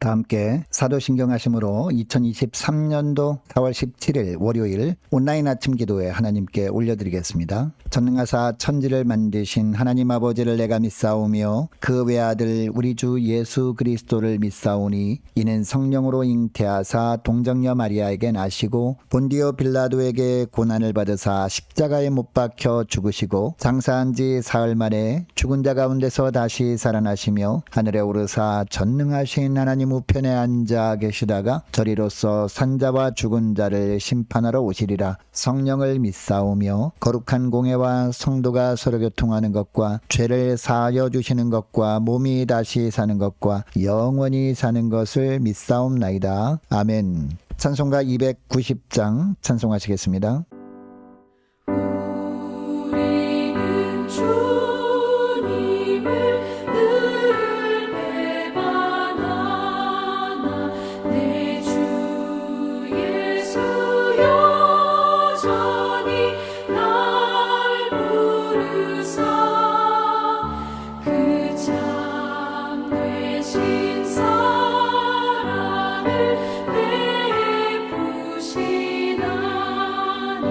다 함께 사도신경 하심으로 2023년도 4월 17일 월요일 온라인 아침 기도회 하나님께 올려드리겠습니다. 전능하사 천지를 만드신 하나님 아버지를 내가 믿사오며 그 외아들 우리 주 예수 그리스도를 믿사오니 이는 성령으로 잉태하사 동정녀 마리아에게 나시고 본디오 빌라도에게 고난을 받으사 십자가에 못 박혀 죽으시고 장사한 지 사흘 만에 죽은 자 가운데서 다시 살아나시며 하늘에 오르사 전능하신 하나님 우편에 앉아 계시다가 저리로서 산자와 죽은 자를 심판하러 오시리라. 성령을 믿사오며 거룩한 공회와 성도가 서로 교통하는 것과 죄를 사하여 주시는 것과 몸이 다시 사는 것과 영원히 사는 것을 믿사옵나이다. 아멘. 찬송가 290장 찬송하시겠습니다. 우리는 주님을 늘 배반하나 내 주 예수 여전히 날 부르사 그 참 되신 사랑을 베푸시나니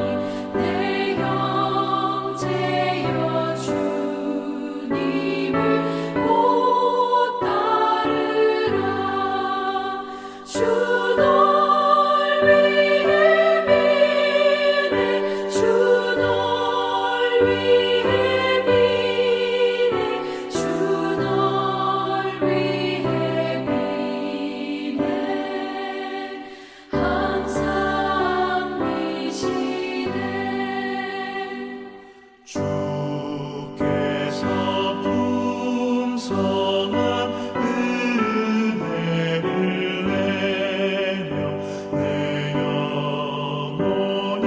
내 형제여 주님을 못 따르라. 주 널 위해 비네 주 널 위해 비네 주 널 위해 비네 항상 미시네. 주께서 풍성한 은혜를 내려 내 영혼이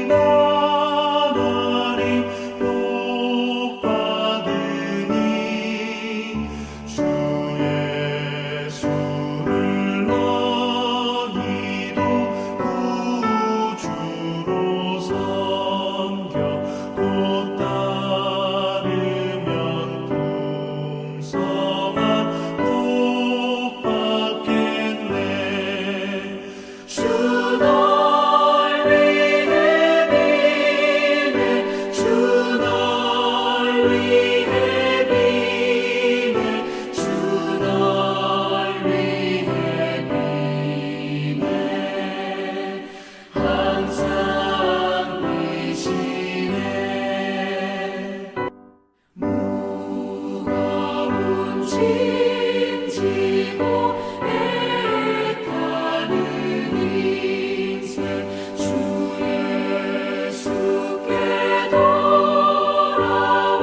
나날이 복받으니 주 예수를 너희도 구주로 섬겨 곧 따르면 풍성한 복 받겠네. 주 널 위해 비네 주 널 위해 비네 주 널 위해 비네 항상 미시네. 무거운 짐 지고 애타는 인생 주 예수께 돌아와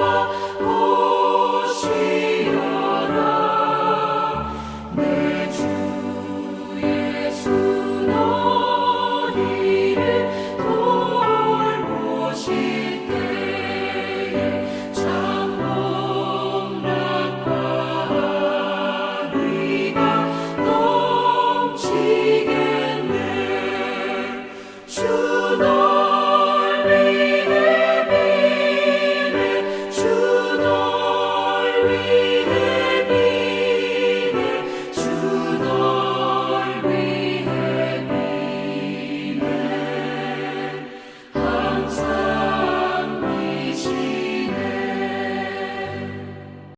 오시어라. 내 주 예수 너희를 돌보실 때에 참 복락과 의가 넘치겠네. 주 널 위해 비네 주 널 위해 비네 주 널 위해 비네 항상 미시네.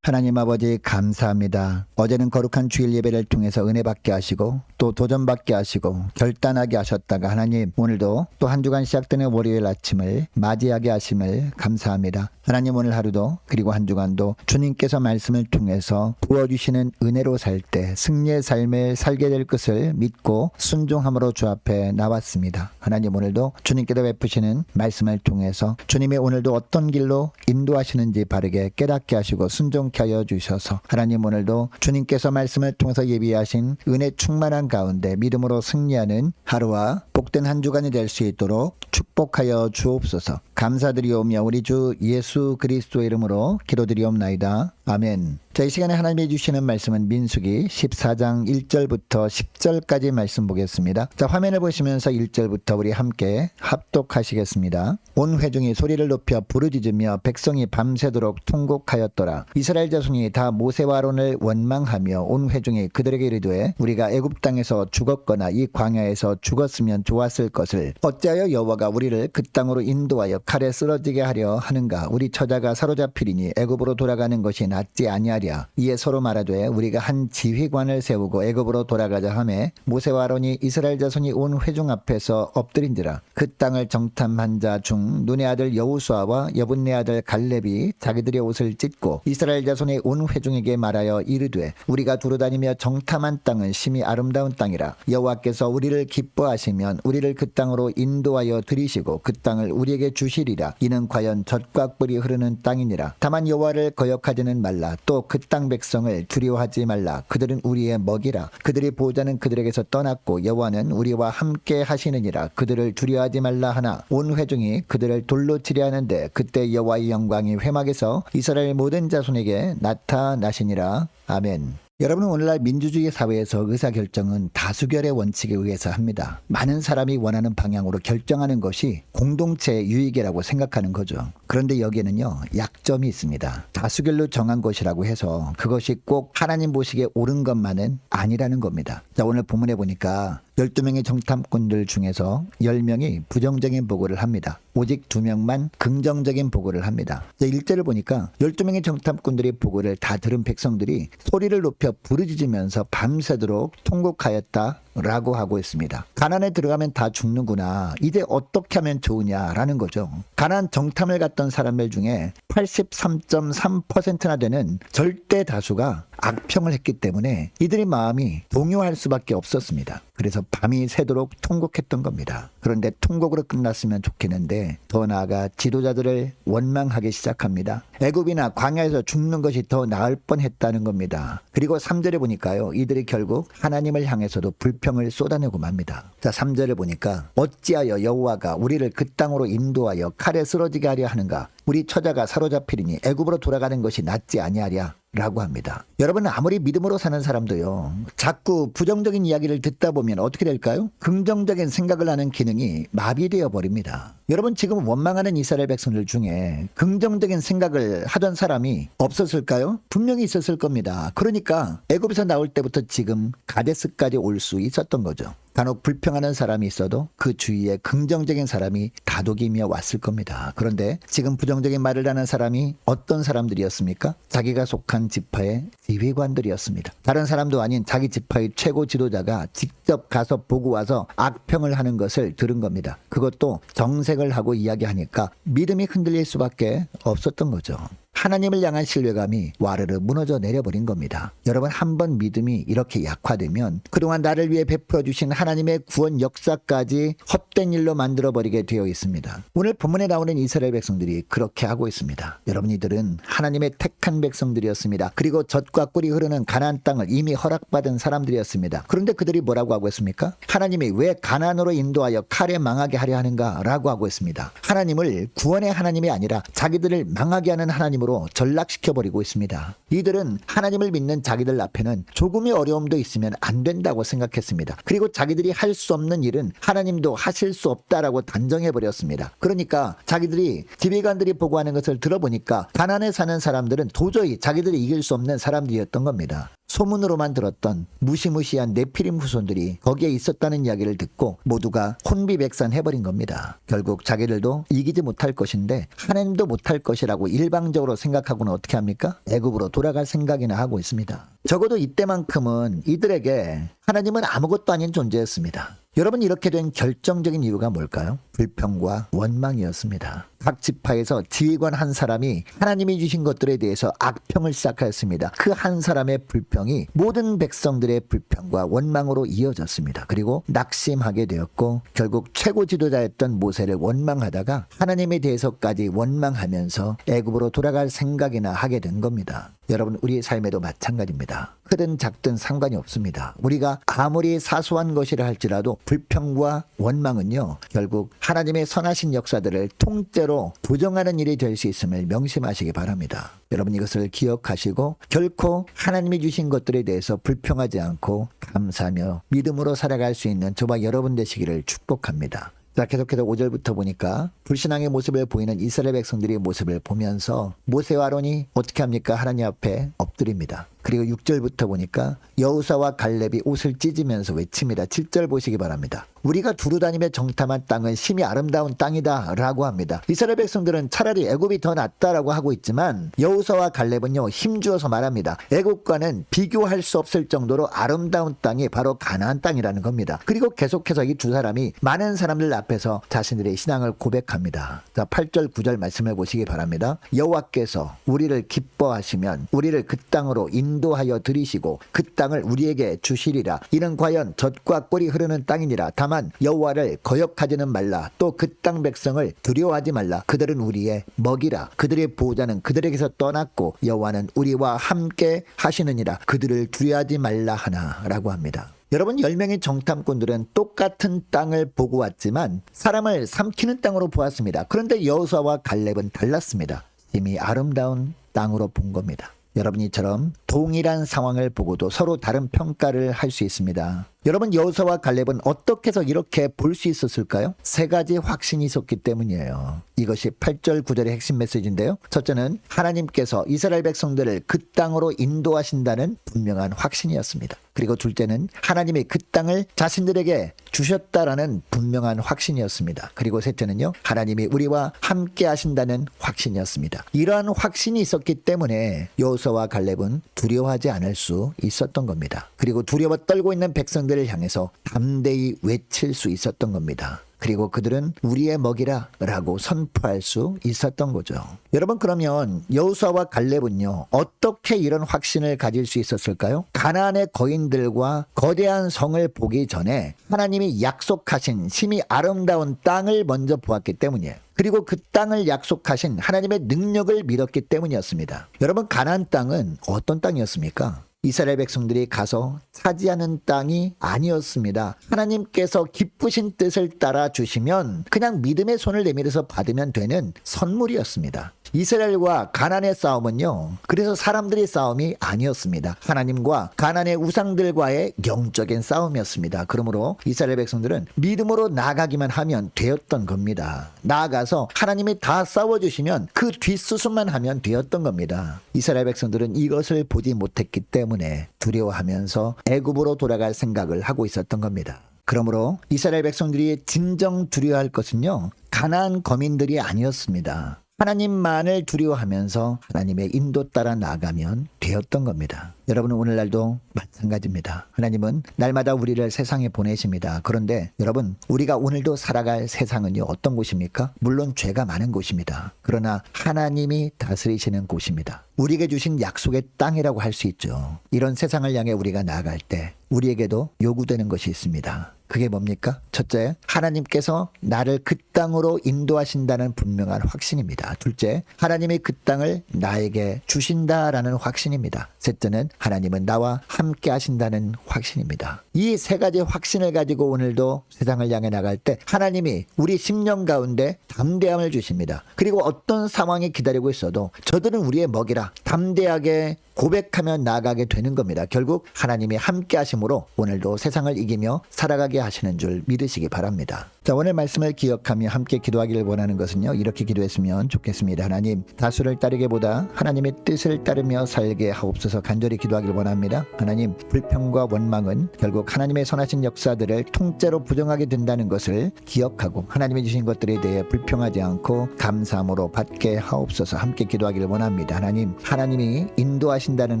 하나님 아버지 감사합니다. 어제는 거룩한 주일 예배를 통해서 은혜 받게 하시고 또 도전 받게 하시고 결단하게 하셨다가 하나님 오늘도 또 한 주간 시작되는 월요일 아침을 맞이하게 하심을 감사합니다. 하나님 오늘 하루도 그리고 한 주간도 주님께서 말씀을 통해서 부어주시는 은혜로 살 때 승리의 삶을 살게 될 것을 믿고 순종함으로 주 앞에 나왔습니다. 하나님 오늘도 주님께서 베푸시는 말씀을 통해서 주님이 오늘도 어떤 길로 인도하시는지 바르게 깨닫게 하시고 순종케 하여 주셔서 하나님 오늘도 주님께서 말씀을 통해서 예비하신 은혜 충만한 가운데 믿음으로 승리하는 하루와 복된 한 주간이 될 수 있도록 축복하여 주옵소서. 감사드리오며 우리 주 예수 그리스도의 이름으로 기도드리옵나이다. 아멘. 자, 이 시간에 하나님이 주시는 말씀은 민수기 14장 1절부터 10절까지 말씀 보겠습니다. 자, 화면을 보시면서 1절부터 우리 함께 합독하시겠습니다. 온 회중이 소리를 높여 부르짖으며 백성이 밤새도록 통곡하였더라. 이스라엘 자손이 다 모세와 아론을 원망하며 온 회중이 그들에게 이르되 우리가 애굽 땅에서 죽었거나 이 광야에서 죽었으면 좋았을 것을 어찌하여 여호와가 우리를 그 땅으로 인도하여 칼에 쓰러지게 하려 하는가. 우리 처자가 사로잡히리니 애굽으로 돌아가는 것이 낫지 아니하리. 이에 서로 말하되 우리가 한 지휘관을 세우고 애굽으로 돌아가자 하매 모세와 아론이 이스라엘 자손이 온 회중 앞에서 엎드린지라. 그 땅을 정탐한 자 중 눈의 아들 여호수아와 여분네 아들 갈렙이 자기들의 옷을 찢고 이스라엘 자손의 온 회중에게 말하여 이르되 우리가 두루다니며 정탐한 땅은 심히 아름다운 땅이라. 여호와께서 우리를 기뻐하시면 우리를 그 땅으로 인도하여 들이시고 그 땅을 우리에게 주시리라. 이는 과연 젖과 꿀이 흐르는 땅이니라. 다만 여호와를 거역하지는 말라. 또 그 땅 백성을 두려워하지 말라. 그들은 우리의 먹이라. 그들의 보호자는 그들에게서 떠났고 여호와는 우리와 함께 하시느니라. 그들을 두려워하지 말라 하나 온 회중이 그들을 돌로 치려 하는데 그때 여호와의 영광이 회막에서 이스라엘 모든 자손에게 나타나시니라. 아멘. 여러분, 오늘날 민주주의 사회에서 의사결정은 다수결의 원칙에 의해서 합니다. 많은 사람이 원하는 방향으로 결정하는 것이 공동체의 유익이라고 생각하는 거죠. 그런데 여기에는요, 약점이 있습니다. 다수결로 정한 것이라고 해서 그것이 꼭 하나님 보시기에 옳은 것만은 아니라는 겁니다. 자, 오늘 본문에 보니까 12명의 정탐꾼들 중에서 10명이 부정적인 보고를 합니다. 오직 2명만 긍정적인 보고를 합니다. 1절을 보니까 12명의 정탐꾼들의 보고를 다 들은 백성들이 소리를 높여 부르짖으면서 밤새도록 통곡하였다 라고 하고 있습니다. 가나안에 들어가면 다 죽는구나. 이제 어떻게 하면 좋으냐라는 거죠. 가나안 정탐을 갔던 사람들 중에 83.3%나 되는 절대 다수가 악평을 했기 때문에 이들의 마음이 동요할 수밖에 없었습니다. 그래서 밤이 새도록 통곡했던 겁니다. 그런데 통곡으로 끝났으면 좋겠는데 더 나아가 지도자들을 원망하기 시작합니다. 애굽이나 광야에서 죽는 것이 더 나을 뻔했다는 겁니다. 그리고 3절에 보니까요, 이들이 결국 하나님을 향해서도 불평을 쏟아내고 맙니다. 자, 3절을 보니까 어찌하여 여호와가 우리를 그 땅으로 인도하여 칼에 쓰러지게 하려 하는가. 우리 처자가 사로잡히리니 애굽으로 돌아가는 것이 낫지 아니하랴 라고 합니다. 여러분, 아무리 믿음으로 사는 사람도요, 자꾸 부정적인 이야기를 듣다 보면 어떻게 될까요? 긍정적인 생각을 하는 기능이 마비되어 버립니다. 여러분, 지금 원망하는 이스라엘 백성들 중에 긍정적인 생각을 하던 사람이 없었을까요? 분명히 있었을 겁니다. 그러니까 애굽에서 나올 때부터 지금 가데스까지 올 수 있었던 거죠. 간혹 불평하는 사람이 있어도 그 주위에 긍정적인 사람이 다독이며 왔을 겁니다. 그런데 지금 부정적인 말을 하는 사람이 어떤 사람들이었습니까? 자기가 속한 지파의 지휘관들이었습니다. 다른 사람도 아닌 자기 지파의 최고 지도자가 직접 가서 보고 와서 악평을 하는 것을 들은 겁니다. 그것도 정색을 하고 이야기하니까 믿음이 흔들릴 수밖에 없었던 거죠. 하나님을 향한 신뢰감이 와르르 무너져 내려버린 겁니다. 여러분, 한번 믿음이 이렇게 약화되면 그동안 나를 위해 베풀어 주신 하나님의 구원 역사까지 헛된 일로 만들어버리게 되어 있습니다. 오늘 본문에 나오는 이스라엘 백성들이 그렇게 하고 있습니다. 여러분이들은 하나님의 택한 백성들이었습니다. 그리고 젖과 꿀이 흐르는 가나안 땅을 이미 허락받은 사람들이었습니다. 그런데 그들이 뭐라고 하고 있습니까? 하나님이 왜 가나안으로 인도하여 칼에 망하게 하려 하는가 라고 하고 있습니다. 하나님을 구원의 하나님이 아니라 자기들을 망하게 하는 하나님으로 전락시켜버리고 있습니다. 이들은 하나님을 믿는 자기들 앞에는 조금의 어려움도 있으면 안 된다고 생각했습니다. 그리고 자기들이 할 수 없는 일은 하나님도 하실 수 없다라고 단정해버렸습니다. 그러니까 자기들이 지휘관들이 보고하는 것을 들어보니까 가나안에 사는 사람들은 도저히 자기들이 이길 수 없는 사람들이었던 겁니다. 소문으로만 들었던 무시무시한 네피림 후손들이 거기에 있었다는 이야기를 듣고 모두가 혼비백산해버린 겁니다. 결국 자기들도 이기지 못할 것인데 하나님도 못할 것이라고 일방적으로 생각하고는 어떻게 합니까? 애굽으로 돌아갈 생각이나 하고 있습니다. 적어도 이때만큼은 이들에게 하나님은 아무것도 아닌 존재였습니다. 여러분, 이렇게 된 결정적인 이유가 뭘까요? 불평과 원망이었습니다. 각 지파에서 지휘관 한 사람이 하나님이 주신 것들에 대해서 악평을 시작하였습니다. 그 한 사람의 불평이 모든 백성들의 불평과 원망으로 이어졌습니다. 그리고 낙심하게 되었고 결국 최고 지도자였던 모세를 원망하다가 하나님에 대해서까지 원망하면서 애굽으로 돌아갈 생각이나 하게 된 겁니다. 여러분, 우리 삶에도 마찬가지입니다. 크든 작든 상관이 없습니다. 우리가 아무리 사소한 것이라 할지라도 불평과 원망은요, 결국 하나님의 선하신 역사들을 통째로 부정하는 일이 될 수 있음을 명심하시기 바랍니다. 여러분, 이것을 기억하시고 결코 하나님이 주신 것들에 대해서 불평하지 않고 감사하며 믿음으로 살아갈 수 있는 저와 여러분 되시기를 축복합니다. 자, 계속해서 5절부터 보니까 불신앙의 모습을 보이는 이스라엘 백성들의 모습을 보면서 모세와 아론이 어떻게 합니까? 하나님 앞에 엎드립니다. 그리고 6절부터 보니까 여호사와 갈렙이 옷을 찢으면서 외칩니다. 7절 보시기 바랍니다. 우리가 두루다니며 정탐한 땅은 심히 아름다운 땅이다 라고 합니다. 이스라엘 백성들은 차라리 애굽이 더 낫다라고 하고 있지만 여호사와 갈렙은요, 힘주어서 말합니다. 애굽과는 비교할 수 없을 정도로 아름다운 땅이 바로 가나안 땅이라는 겁니다. 그리고 계속해서 이 두 사람이 많은 사람들 앞에서 자신들의 신앙을 고백합니다. 자, 8절 9절 말씀을 보시기 바랍니다. 여호와께서 우리를 기뻐하시면 우리를 그 땅으로 인도하여 들이시고 그 땅을 우리에게 주시리라. 이는 과연 젖과 꿀이 흐르는 땅이니라. 다만 여호와를 거역하지는 말라. 또 그 땅 백성을 두려워하지 말라. 그들은 우리의 먹이라. 그들의 보호자는 그들에게서 떠났고 여호와는 우리와 함께 하시느니라. 그들을 두려워하지 말라 하나 라고 합니다. 여러분, 10명의 정탐꾼들은 똑같은 땅을 보고 왔지만 사람을 삼키는 땅으로 보았습니다. 그런데 여호수아와 갈렙은 달랐습니다. 이미 아름다운 땅으로 본 겁니다. 여러분, 이처럼 동일한 상황을 보고도 서로 다른 평가를 할 수 있습니다. 여러분, 여호수아와 갈렙은 어떻게 해서 이렇게 볼 수 있었을까요? 세 가지 확신이 있었기 때문이에요. 이것이 8절 9절의 핵심 메시지인데요. 첫째는 하나님께서 이스라엘 백성들을 그 땅으로 인도하신다는 분명한 확신이었습니다. 그리고 둘째는 하나님이 그 땅을 자신들에게 주셨다라는 분명한 확신이었습니다. 그리고 셋째는요, 하나님이 우리와 함께 하신다는 확신이었습니다. 이러한 확신이 있었기 때문에 여호수아와 갈렙은 두려워하지 않을 수 있었던 겁니다. 그리고 두려워 떨고 있는 백성들을 향해서 담대히 외칠 수 있었던 겁니다. 그리고 그들은 우리의 먹이라 라고 선포할 수 있었던 거죠. 여러분, 그러면 여호수아와 갈렙은요, 어떻게 이런 확신을 가질 수 있었을까요? 가나안의 거인들과 거대한 성을 보기 전에 하나님이 약속하신 심히 아름다운 땅을 먼저 보았기 때문이에요. 그리고 그 땅을 약속하신 하나님의 능력을 믿었기 때문이었습니다. 여러분, 가나안 땅은 어떤 땅이었습니까? 이스라엘 백성들이 가서 차지하는 땅이 아니었습니다. 하나님께서 기쁘신 뜻을 따라 주시면 그냥 믿음의 손을 내밀어서 받으면 되는 선물이었습니다. 이스라엘과 가나안의 싸움은요, 그래서 사람들의 싸움이 아니었습니다. 하나님과 가나안의 우상들과의 영적인 싸움이었습니다. 그러므로 이스라엘 백성들은 믿음으로 나아가기만 하면 되었던 겁니다. 나아가서 하나님이 다 싸워주시면 그 뒷수습만 하면 되었던 겁니다. 이스라엘 백성들은 이것을 보지 못했기 때문에 두려워하면서 애굽으로 돌아갈 생각을 하고 있었던 겁니다. 그러므로 이스라엘 백성들이 진정 두려워할 것은요, 가나안 거민들이 아니었습니다. 하나님만을 두려워하면서 하나님의 인도 따라 나아가면 되었던 겁니다. 여러분은 오늘날도 마찬가지입니다. 하나님은 날마다 우리를 세상에 보내십니다. 그런데 여러분, 우리가 오늘도 살아갈 세상은요, 어떤 곳입니까? 물론 죄가 많은 곳입니다. 그러나 하나님이 다스리시는 곳입니다. 우리에게 주신 약속의 땅이라고 할 수 있죠. 이런 세상을 향해 우리가 나아갈 때 우리에게도 요구되는 것이 있습니다. 그게 뭡니까? 첫째, 하나님께서 나를 그 땅으로 인도하신다는 분명한 확신입니다. 둘째, 하나님이 그 땅을 나에게 주신다라는 확신입니다. 셋째는 하나님은 나와 함께 하신다는 확신입니다. 이 세 가지 확신을 가지고 오늘도 세상을 향해 나갈 때 하나님이 우리 심령 가운데 담대함을 주십니다. 그리고 어떤 상황이 기다리고 있어도 저들은 우리의 먹이라 담대하게 고백하며 나아가게 되는 겁니다. 결국 하나님이 함께 하심으로 오늘도 세상을 이기며 살아가게 하시는 줄 믿으시기 바랍니다. 자, 오늘 말씀을 기억하며 함께 기도하기를 원하는 것은요, 이렇게 기도했으면 좋겠습니다. 하나님, 다수를 따르기보다 하나님의 뜻을 따르며 살게 하옵소서 간절히 기도하기를 원합니다. 하나님, 불평과 원망은 결국 하나님의 선하신 역사들을 통째로 부정하게 된다는 것을 기억하고 하나님이 주신 것들에 대해 불평하지 않고 감사함으로 받게 하옵소서 함께 기도하기를 원합니다. 하나님, 하나님이 인도하신다는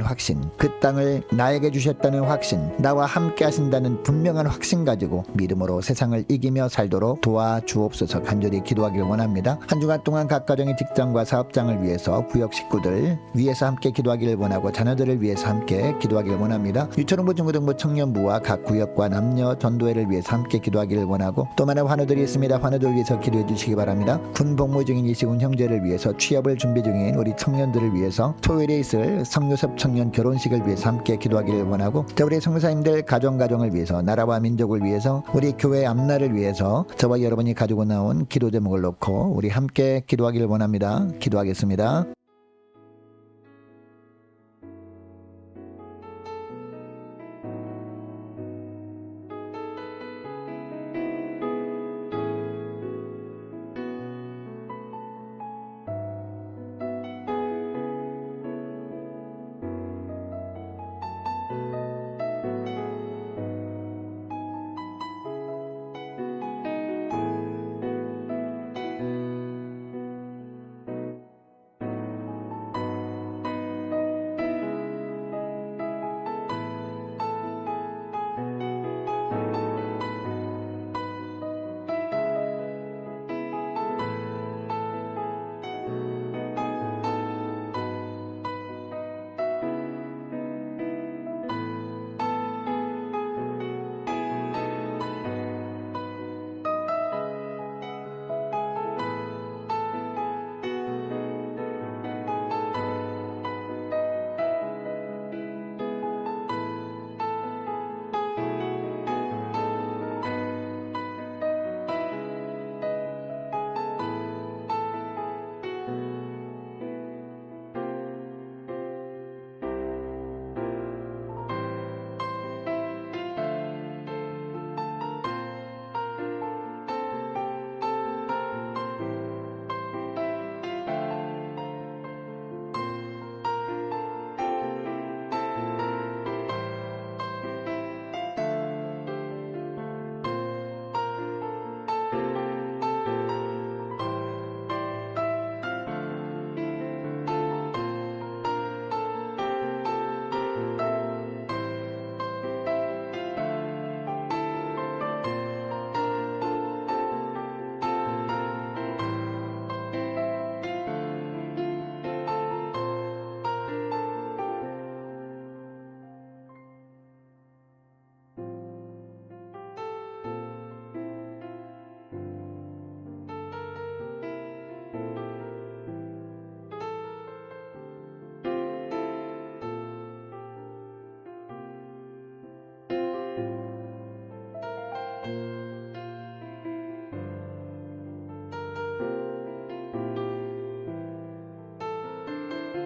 확신, 그 땅을 나에게 주셨다는 확신, 나와 함께 하신다는 분명한 확신 가지고 믿음으로 세상을 이기며 살도록 도와주옵소서 간절히 기도하기를 원합니다. 한 주간 동안 각 가정의 직장과 사업장을 위해서 구역 식구들 위해서 함께 기도하기를 원하고 자녀들을 위해서 함께 기도하기를 원합니다. 유초등부 중고등부 청년부와 각 구역과 남녀 전도회를 위해서 함께 기도하기를 원하고 또 많은 환우들이 있습니다. 환우들 위해서 기도해 주시기 바랍니다. 군 복무 중인 이시군 형제를 위해서 취업을 준비 중인 우리 청년들을 위해서 토요일에 있을 성교 송유섭 청년 결혼식을 위해서 함께 기도하기를 원하고, 자, 우리 성사님들 가정을 위해서, 나라와 민족을 위해서, 우리 교회 앞날을 위해서 저와 여러분이 가지고 나온 기도 제목을 놓고 우리 함께 기도하기를 원합니다. 기도하겠습니다.